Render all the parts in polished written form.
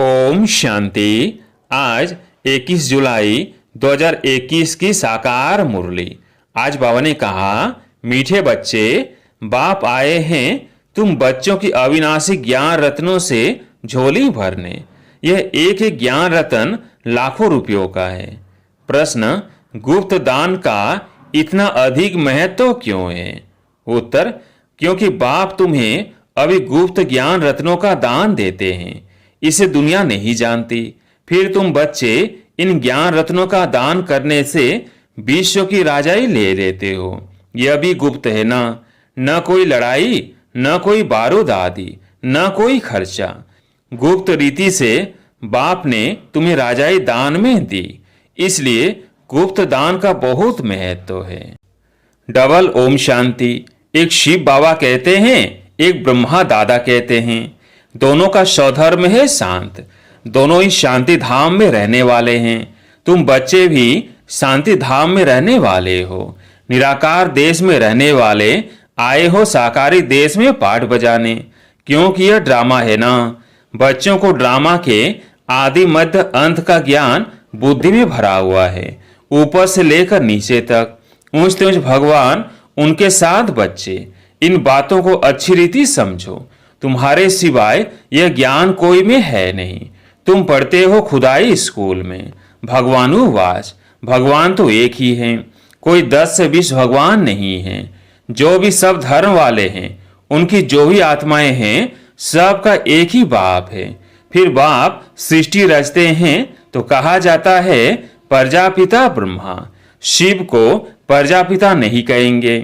ओम शांति। आज 21 जुलाई 2021 की साकार मुरली। आज बाबा ने कहा, मीठे बच्चे, बाप आए हैं तुम बच्चों की अविनाशी ज्ञान रत्नों से झोली भरने। यह एक एक ज्ञान रत्न लाखों रुपयों का है। प्रश्न, गुप्त दान का इतना अधिक महत्व क्यों है? उत्तर, क्योंकि बाप तुम्हें अभी गुप्त ज्ञान रत्नों का दान देते हैं। इसे दुनिया नहीं जानती। फिर तुम बच्चे इन ज्ञान रत्नों का दान करने से विश्व की राजाई ले लेते हो। यह भी गुप्त है ना। न कोई लड़ाई, न कोई बारूद आदि, न कोई खर्चा। गुप्त रीति से बाप ने तुम्हें राजाई दान में दी। इसलिए गुप्त दान का बहुत महत्व है। डबल ओम शांति। एक शिव बाबा कहते हैं, एक ब्रह्मा दादा कहते हैं। दोनों का स्वधर्म है शांत। दोनों ही शांति धाम में रहने वाले हैं। तुम बच्चे भी शांति धाम में रहने वाले हो। निराकार देश में रहने वाले आए हो साकारी देश में पाठ बजाने। क्योंकि यह ड्रामा है ना। बच्चों को ड्रामा के आदि मध्य अंत का ज्ञान बुद्धि में भरा हुआ है। ऊपर से लेकर नीचे तक ऊंच ऊंच भगवान, उनके साथ बच्चे। इन बातों को अच्छी रीति समझो। तुम्हारे सिवाय यह ज्ञान कोई में है नहीं। तुम पढ़ते हो खुदाई स्कूल में। भगवानुवाच, भगवान तो एक ही हैं। कोई 10 से 20 भगवान नहीं हैं। जो भी सब धर्म वाले हैं, उनकी जो भी आत्माएं हैं, सबका एक ही बाप है। फिर बाप सृष्टि रचते हैं तो कहा जाता है प्रजापिता ब्रह्मा। शिव को प्रजापिता नहीं कहेंगे।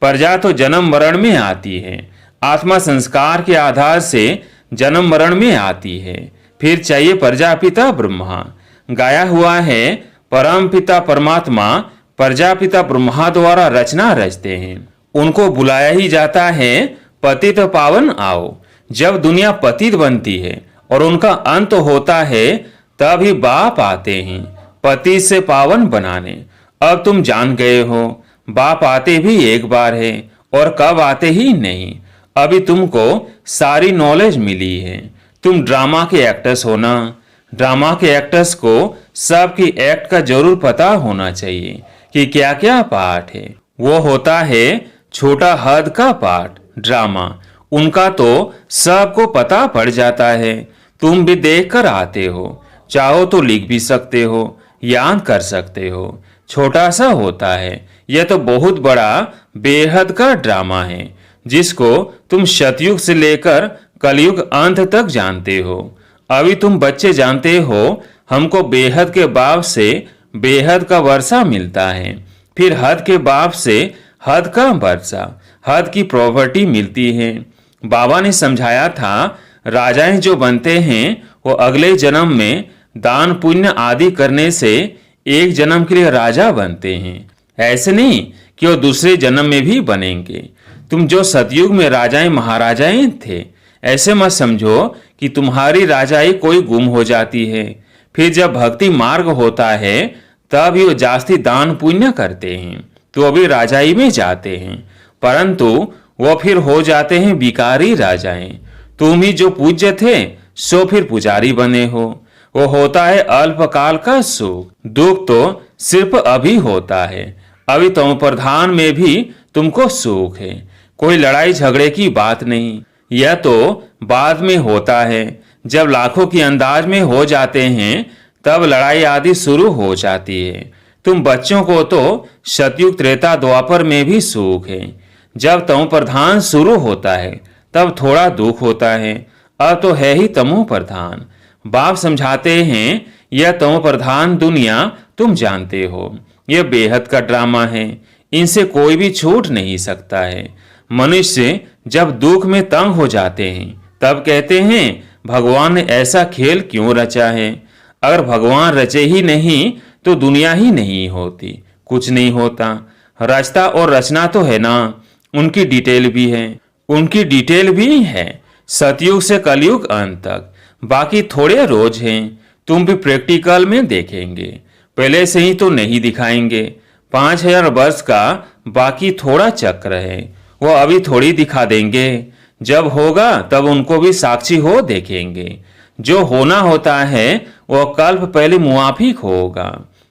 प्रजा तो जन्म मरण में आती है। आत्मा संस्कार के आधार से जन्म मरण में आती है। फिर चाहिए प्रजापिता ब्रह्मा। गाया हुआ है, परम पिता परमात्मा प्रजापिता ब्रह्मा द्वारा रचना रचते हैं। उनको बुलाया ही जाता है पतित पावन आओ। जब दुनिया पतित बनती है और उनका अंत होता है, तब ही बाप आते हैं पति से पावन बनाने। अब तुम जान गए हो, बाप आते भी एक बार है और कब आते ही नहीं। अभी तुमको सारी नॉलेज मिली है। तुम ड्रामा के एक्टर्स हो ना। ड्रामा के एक्टर्स को सबकी एक्ट का जरूर पता होना चाहिए कि क्या क्या पार्ट है। वो होता है छोटा हद का पार्ट ड्रामा। उनका तो सबको पता पड़ जाता है। तुम भी देख कर आते हो। चाहो तो लिख भी सकते हो, याद कर सकते हो। छोटा सा होता है। यह तो बहुत बड़ा बेहद का ड्रामा है, जिसको तुम सतयुग से लेकर कलयुग अंत तक जानते हो। अभी तुम बच्चे जानते हो, हमको बेहद के बाप से बेहद का वर्षा मिलता है। फिर हद के बाप से हद का वर्षा, हद की प्रॉपर्टी मिलती है। बाबा ने समझाया था, राजाएं जो बनते हैं वो अगले जन्म में दान पुण्य आदि करने से एक जन्म के लिए राजा बनते हैं। ऐसे नहीं कि वो दूसरे जन्म में भी बनेंगे। तुम जो सतयुग में राजाएं महाराजाएं थे, ऐसे मत समझो कि तुम्हारी राजाई कोई गुम हो जाती है। फिर जब भक्ति मार्ग होता है, तब ही वो जास्ती दान पुण्य करते हैं तो अभी राजाई में जाते हैं। परंतु वो फिर हो जाते हैं भिखारी राजाएं। तुम ही जो पूज्य थे, सो फिर पुजारी बने हो। वो होता है अल्पकाल का सुख। दुख तो सिर्फ अभी होता है। अभी तुम प्रधान में भी तुमको सुख है। कोई लड़ाई झगड़े की बात नहीं। यह तो बाद में होता है। जब लाखों की अंदाज में हो जाते हैं, तब लड़ाई आदि शुरू हो जाती है। तुम बच्चों को तो सतयुग त्रेता द्वापर में भी सुख है। जब तमो प्रधान शुरू होता है, तब थोड़ा दुख होता है। अब तो है ही तमो प्रधान। बाप समझाते हैं, यह तमो प्रधान दुनिया तुम जानते हो। यह बेहद का ड्रामा है। इनसे कोई भी छूट नहीं सकता है। मनुष्य जब दुख में तंग हो जाते हैं, तब कहते हैं भगवान ने ऐसा खेल क्यों रचा है। अगर भगवान रचे ही नहीं तो दुनिया ही नहीं होती, कुछ नहीं होता। रचता और रचना तो है ना। उनकी डिटेल भी है। उनकी डिटेल भी है सतयुग से कलयुग अंत तक। बाकी थोड़े रोज हैं। तुम भी प्रैक्टिकल में देखेंगे। पहले से ही तो नहीं दिखाएंगे। 5000 वर्ष का बाकी थोड़ा चक्र है। वो अभी थोड़ी दिखा देंगे। जब होगा तब उनको भी साक्षी हो देखेंगे। जो होना होता है वह कल्प पहले मुआफिक होगा।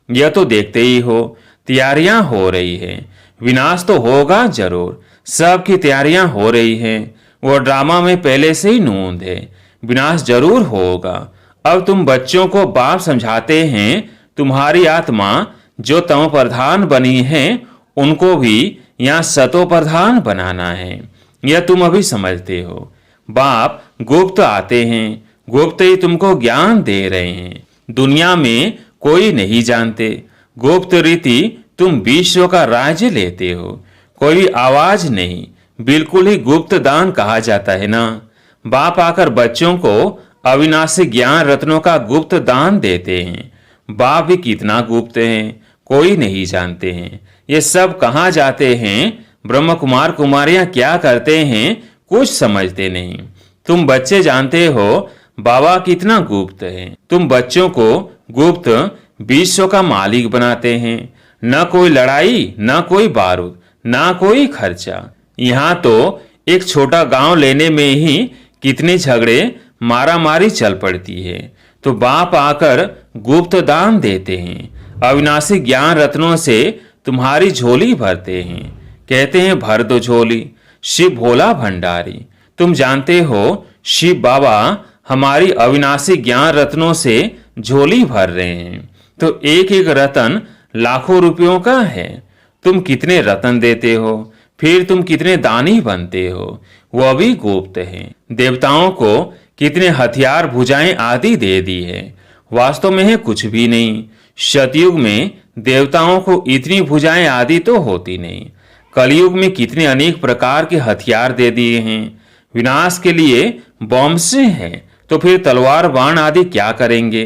यह तो देखते ही हो, तैयारियां हो रही है, विनाश तो होगा जरूर, सबकी तैयारियां हो रही हैं। वो ड्रामा में पहले से ही नूंद है, विनाश जरूर होगा। अब तुम बच्चों को बाप समझाते हैं, तुम्हारी आत्मा जो तमो प्रधान बनी है उनको भी यहाँ सतो प्रधान बनाना है। यह तुम अभी समझते हो। बाप गुप्त आते हैं, गुप्त ही तुमको ज्ञान दे रहे हैं। दुनिया में कोई नहीं जानते, गुप्त रीति तुम विश्व का राज्य लेते हो। कोई आवाज नहीं, बिल्कुल ही गुप्त दान कहा जाता है ना। बाप आकर बच्चों को अविनाशी ज्ञान रत्नों का गुप्त दान देते हैं। बाप भी कितना गुप्त हैं, कोई नहीं जानते हैं। ये सब कहाँ जाते हैं, ब्रह्म कुमार कुमारियां क्या करते हैं, कुछ समझते नहीं। तुम बच्चे जानते हो बाबा कितना गुप्त है। तुम बच्चों को गुप्त विश्व का मालिक बनाते हैं। न कोई लड़ाई, न कोई बारूद, न कोई खर्चा। यहाँ तो एक छोटा गांव लेने में ही कितने झगड़े मारामारी चल पड़ती है। तो बाप आकर गुप्त दान देते हैं, अविनाशी ज्ञान रत्नों से तुम्हारी झोली भरते हैं। कहते हैं भर दो झोली, शिव भोला भंडारी। तुम जानते हो शिव बाबा हमारी अविनाशी ज्ञान रत्नों से झोली भर रहे हैं। तो एक एक रतन लाखों रुपयों का है। तुम कितने रतन देते हो, फिर तुम कितने दानी बनते हो, वह भी गुप्त है। देवताओं को कितने हथियार भुजाएं आदि दे दी है, वास्तव में है कुछ भी नहीं। सतयुग में देवताओं को इतनी भुजाएं आदि तो होती नहीं। कलयुग में कितने अनेक प्रकार के हथियार दे दिए हैं। विनाश के लिए बम से है, तो फिर तलवार बाण आदि क्या करेंगे।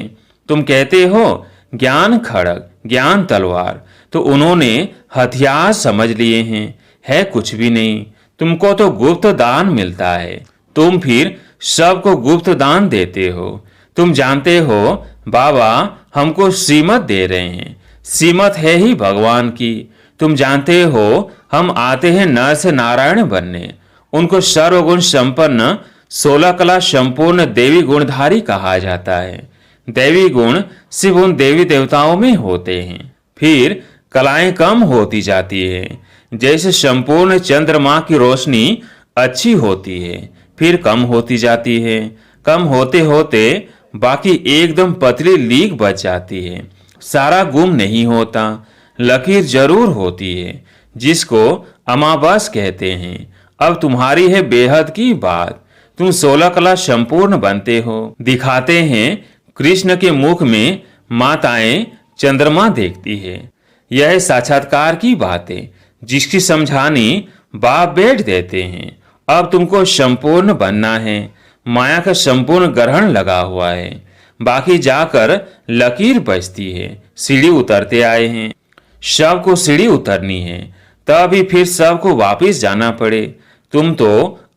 तुम कहते हो ज्ञान खड़ग, ज्ञान तलवार, तो उन्होंने हथियार समझ लिए हैं, है कुछ भी नहीं। तुमको तो गुप्त दान मिलता है, तुम फिर सबको गुप्त दान देते हो। तुम जानते हो बाबा हमको श्रीमत दे रहे हैं, श्रीमत है ही भगवान की। तुम जानते हो हम आते हैं नर से नारायण बनने। उनको सर्वगुण संपन्न 16 कला संपूर्ण देवी गुणधारी कहा जाता है। दैवी गुण सिर्फ उन देवी देवताओं में होते हैं। फिर कलाएं कम होती जाती है, जैसे संपूर्ण चंद्रमा की रोशनी अच्छी होती है, फिर कम होती जाती है। कम होते होते बाकी एकदम पतली लीक बच जाती है। सारा गुम नहीं होता, लकीर जरूर होती है, जिसको अमावस कहते हैं। अब तुम्हारी है बेहद की बात। तुम 16 कला संपूर्ण बनते हो। दिखाते हैं कृष्ण के मुख में माताएं चंद्रमा देखती है। यह साक्षात्कार की बातें जिसकी समझानी बाप बैठ देते हैं। अब तुमको संपूर्ण बनना है। माया का संपूर्ण ग्रहण लगा हुआ है, बाकी जाकर लकीर बचती है। सीढ़ी उतरते आए हैं, सबको सीढ़ी उतरनी है, तभी फिर सबको वापिस जाना पड़े। तुम तो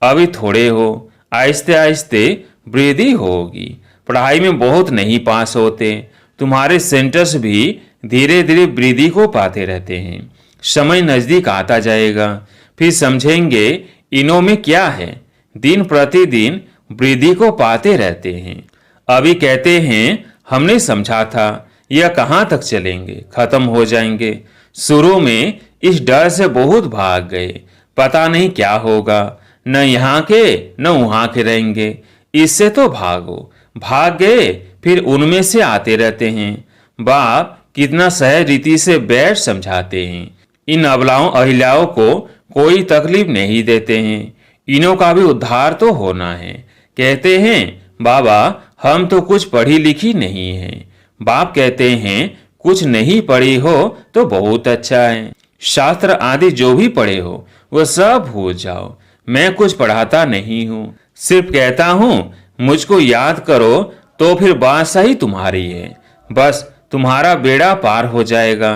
अभी थोड़े हो, आहिस्ते आहिस्ते वृद्धि होगी। पढ़ाई में बहुत नहीं पास होते, तुम्हारे सेंटर्स भी धीरे धीरे वृद्धि को पाते रहते हैं। समय नजदीक आता जाएगा, फिर समझेंगे इनों में क्या है। दिन प्रतिदिन वृद्धि को पाते रहते हैं। अभी कहते हैं हमने समझा था, यह कहाँ तक चलेंगे, खत्म हो जाएंगे। शुरू में इस डर से बहुत भाग गए, पता नहीं क्या होगा, न यहाँ के न वहाँ के रहेंगे, इससे तो भागो। भाग गए, फिर उनमें से आते रहते हैं। बाप कितना सहज रीति से बैठ समझाते हैं। इन अबलाओं अहिल्याओं को कोई तकलीफ नहीं देते हैं। इनों का भी उद्धार तो होना है। कहते हैं बाबा हम तो कुछ पढ़ी लिखी नहीं है। बाप कहते हैं कुछ नहीं पढ़ी हो तो बहुत अच्छा है। शास्त्र आदि जो भी पढ़े हो वह सब भूल जाओ। मैं कुछ पढ़ाता नहीं हूँ, सिर्फ कहता हूँ मुझको याद करो, तो फिर बात सही तुम्हारी है। बस तुम्हारा बेड़ा पार हो जाएगा।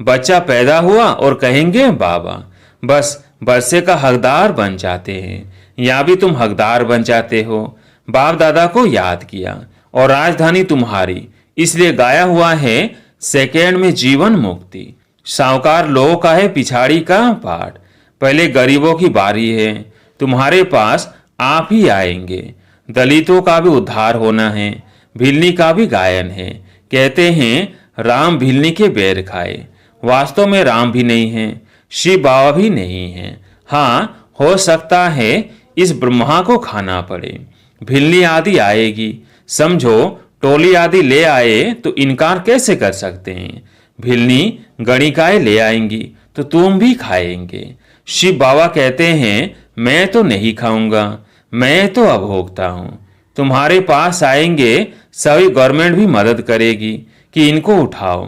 बच्चा पैदा हुआ और कहेंगे बाबा, बस बरसे का हकदार बन जाते हैं। यहाँ भी तुम हकदार बन जाते हो। बाप दादा को याद किया और राजधानी तुम्हारी, इसलिए गाया हुआ है सेकेंड में जीवन मुक्ति। साहूकार लोगों का है पिछाड़ी का पाठ, पहले गरीबों की बारी है। तुम्हारे पास आप ही आएंगे। दलितों का भी उद्धार होना है। भिल्ली का भी गायन है। कहते हैं राम भिल्ली के बैर खाए। वास्तव में राम भी नहीं है, शिव बाबा भी नहीं है। हाँ, हो सकता है इस ब्रह्मा को खाना पड़े। भिल्ली आदि आएगी, समझो टोली आदि ले आए तो इनकार कैसे कर सकते हैं। भिल्ली गणिकाएं ले आएंगी तो तुम भी खाएंगे। शिव बाबा कहते हैं मैं तो नहीं खाऊंगा, मैं तो अभोक्ता हूं। तुम्हारे पास आएंगे सभी, गवर्नमेंट भी मदद करेगी कि इनको उठाओ।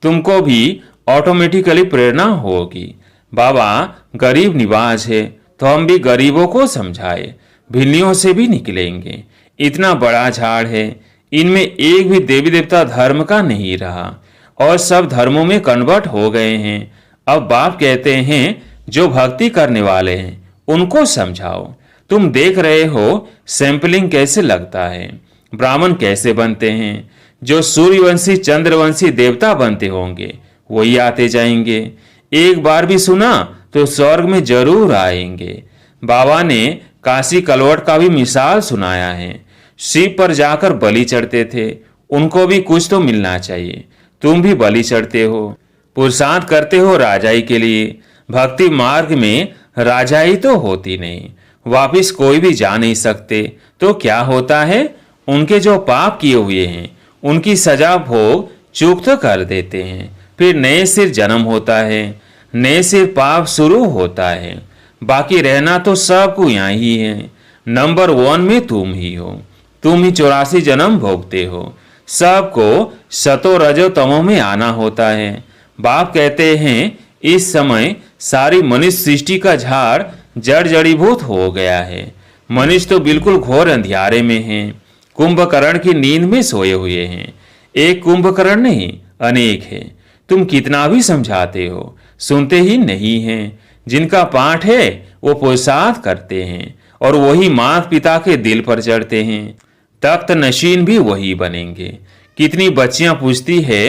तुमको भी ऑटोमेटिकली प्रेरणा होगी। बाबा गरीब निवाज है तो हम भी गरीबों को समझाए, भिल्लियों से भी निकलेंगे। इतना बड़ा झाड़ है, इनमें एक भी देवी देवता धर्म का नहीं रहा और सब धर्मों में कन्वर्ट हो गए हैं। अब बाप कहते हैं जो भक्ति करने वाले हैं उनको समझाओ। तुम देख रहे हो सैंपलिंग कैसे लगता है, ब्राह्मण कैसे बनते हैं। जो सूर्यवंशी चंद्रवंशी देवता बनते होंगे वही आते जाएंगे। एक बार भी सुना तो स्वर्ग में जरूर आएंगे। बाबा ने काशी कलवट का भी मिसाल सुनाया है। शिव पर जाकर बलि चढ़ते थे, उनको भी कुछ तो मिलना चाहिए। तुम भी बलि चढ़ते हो, पुरुषार्थ करते हो राजाई के लिए। भक्ति मार्ग में राजाई तो होती नहीं, वापिस कोई भी जा नहीं सकते। तो क्या होता है, उनके जो पाप किए हुए हैं उनकी सजा भोग चूक तो कर देते हैं। फिर नए सिर जन्म होता है, नए सिर पाप शुरू होता है। बाकी रहना तो सबको यहाँ ही है। नंबर 1 में तुम ही हो, तुम ही 84 जन्म भोगते हो। सबको सतो रजो तमो में आना होता है। बाप कहते हैं इस समय सारी मनुष्य सृष्टि का झाड़ जड़ जड़ीभूत हो गया है। मनुष्य तो बिल्कुल घोर अंधियारे में है, कुंभकर्ण की नींद में सोए हुए हैं। एक कुंभकर्ण नहीं, अनेक है। तुम कितना भी समझाते हो सुनते ही नहीं हैं। जिनका पाठ है वो पुरुषार्थ करते हैं और वही माता पिता के दिल पर चढ़ते हैं। तख्त नशीन भी वही बनेंगे। कितनी बच्चियां पूछती है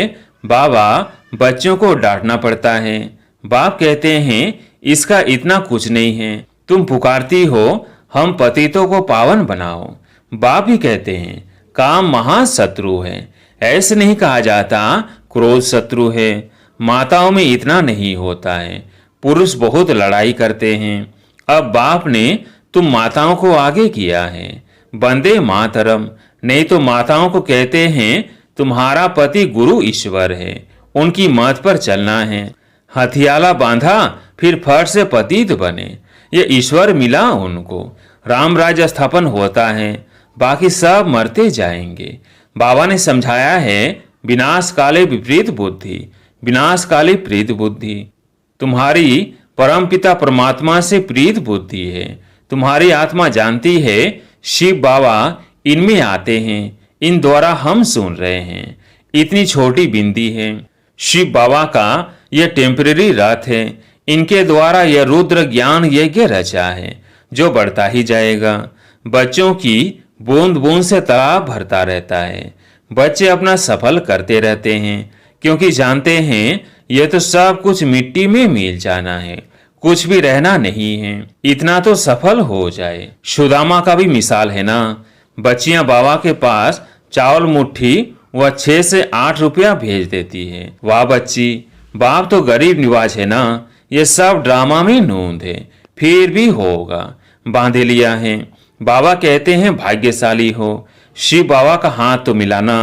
बाबा बच्चों को डांटना पड़ता है। बाप कहते हैं इसका इतना कुछ नहीं है। तुम पुकारती हो हम पतितों को पावन बनाओ। बाप भी कहते हैं काम महाशत्रु है। ऐसे नहीं कहा जाता क्रोध शत्रु है। माताओं में इतना नहीं होता है, पुरुष बहुत लड़ाई करते हैं। अब बाप ने तुम माताओं को आगे किया है। बंदे मातरम, नहीं तो माताओं को कहते हैं तुम्हारा पति गुरु ईश्वर है, उनकी मत पर चलना है। हथियाला बांधा फिर फट से पतित बने, ये ईश्वर मिला उनको। राम राज्य स्थापन होता है, बाकी सब मरते जाएंगे। बाबा ने समझाया है विनाश काले विपरीत बुद्धि, विनाश काले प्रीत बुद्धि। तुम्हारी परमपिता परमात्मा से प्रीत बुद्धि है। तुम्हारी आत्मा जानती है शिव बाबा इनमें आते हैं, इन द्वारा हम सुन रहे हैं। इतनी छोटी बिंदी है। शिव बाबा का यह टेम्परेरी रथ है। इनके द्वारा यह रुद्र ज्ञान यज्ञ रचा है जो बढ़ता ही जाएगा। बच्चों की बूंद बूंद से तालाब भरता रहता है। बच्चे अपना सफल करते रहते हैं क्योंकि जानते हैं यह तो सब कुछ मिट्टी में मिल जाना है, कुछ भी रहना नहीं है। इतना तो सफल हो जाए। सुदामा का भी मिसाल है ना। बच्चियां बाबा के पास चावल मुट्ठी वह 6 से 8 रुपया भेज देती है। वाह बच्ची, बाप तो गरीब निवाज है ना। ये सब ड्रामा में नूंद है, फिर भी होगा। बांधे लिया है। बाबा कहते हैं भाग्यशाली हो, शिव बाबा का हाथ तो मिलाना।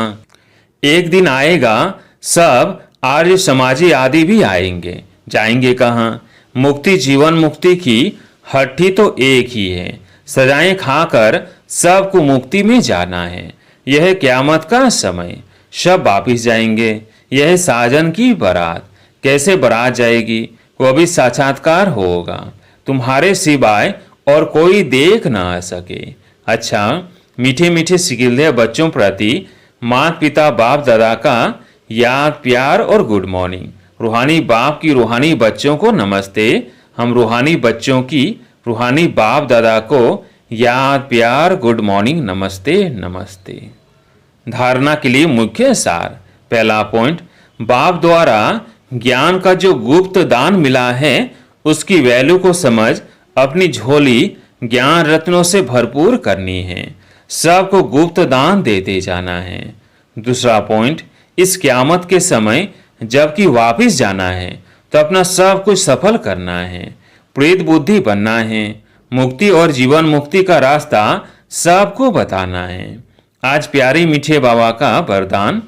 एक दिन आएगा सब आर्य समाजी आदि भी आएंगे। जाएंगे कहाँ? मुक्ति जीवन मुक्ति की हट्टी तो एक ही है। सजाएं खाकर सबको मुक्ति में जाना है। यह क्यामत का समय, सब वापिस जाएंगे। यह साजन की बारात। कैसे बारात जाएगी वह भी साक्षात्कार होगा, तुम्हारे सिवाय और कोई देख ना सके। अच्छा, मीठे मीठे सिकिलदे बच्चों प्रति माता पिता बाप दादा का याद प्यार और गुड मॉर्निंग। रूहानी बाप की रूहानी बच्चों को नमस्ते। हम रूहानी बच्चों की रूहानी बाप दादा को याद प्यार गुड मॉर्निंग नमस्ते नमस्ते। धारणा के लिए मुख्य सार। पहला पॉइंट, बाप द्वारा ज्ञान का जो गुप्त दान मिला है उसकी वैल्यू को समझ अपनी झोली ज्ञान रत्नों से भरपूर करनी है। सबको गुप्त दान देते जाना है। दूसरा पॉइंट, इस क़यामत के समय जबकि वापस जाना है तो अपना सब कुछ सफल करना है, प्रेत बुद्धि बनना है, मुक्ति और जीवन मुक्ति का रास्ता सबको बताना है। आज प्यारे मीठे बाबा का वरदान,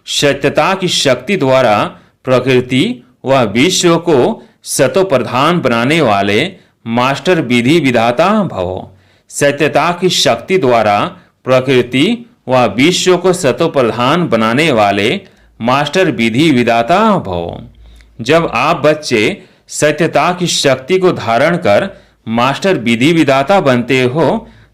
सत्यता की शक्ति द्वारा प्रकृति व विश्व को सतोप्रधान बनाने वाले मास्टर विधि विधाता भव। सत्यता की शक्ति द्वारा प्रकृति व विश्व को सतोप्रधान बनाने वाले मास्टर विधि विधाता भव। जब आप बच्चे सत्यता की शक्ति को धारण कर मास्टर विधि विधाता बनते हो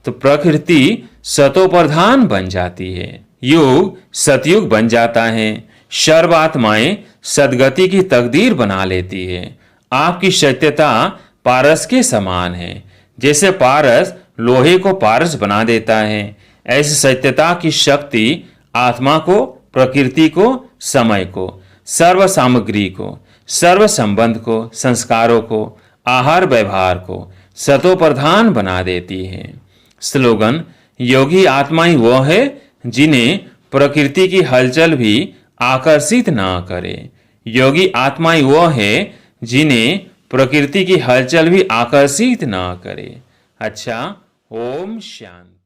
तो प्रकृति सतोप्रधान बन जाती है, युग सतयुग बन जाता है, सर्व आत्माएं सदगति की तकदीर बना लेती है। आपकी सत्यता पारस के समान है। जैसे पारस लोहे को पारस बना देता है, ऐसी सत्यता की शक्ति आत्मा को, प्रकृति को, समय को, सर्व सामग्री को, सर्व संबंध को, संस्कारों को, आहार व्यवहार को सतोप्रधान बना देती है। स्लोगन, योगी आत्माएं वह है जिन्हें प्रकृति की हलचल भी आकर्षित ना करे। योगी आत्माएं वह है जिन्हें प्रकृति की हलचल भी आकर्षित ना करे। अच्छा, ओम शांति।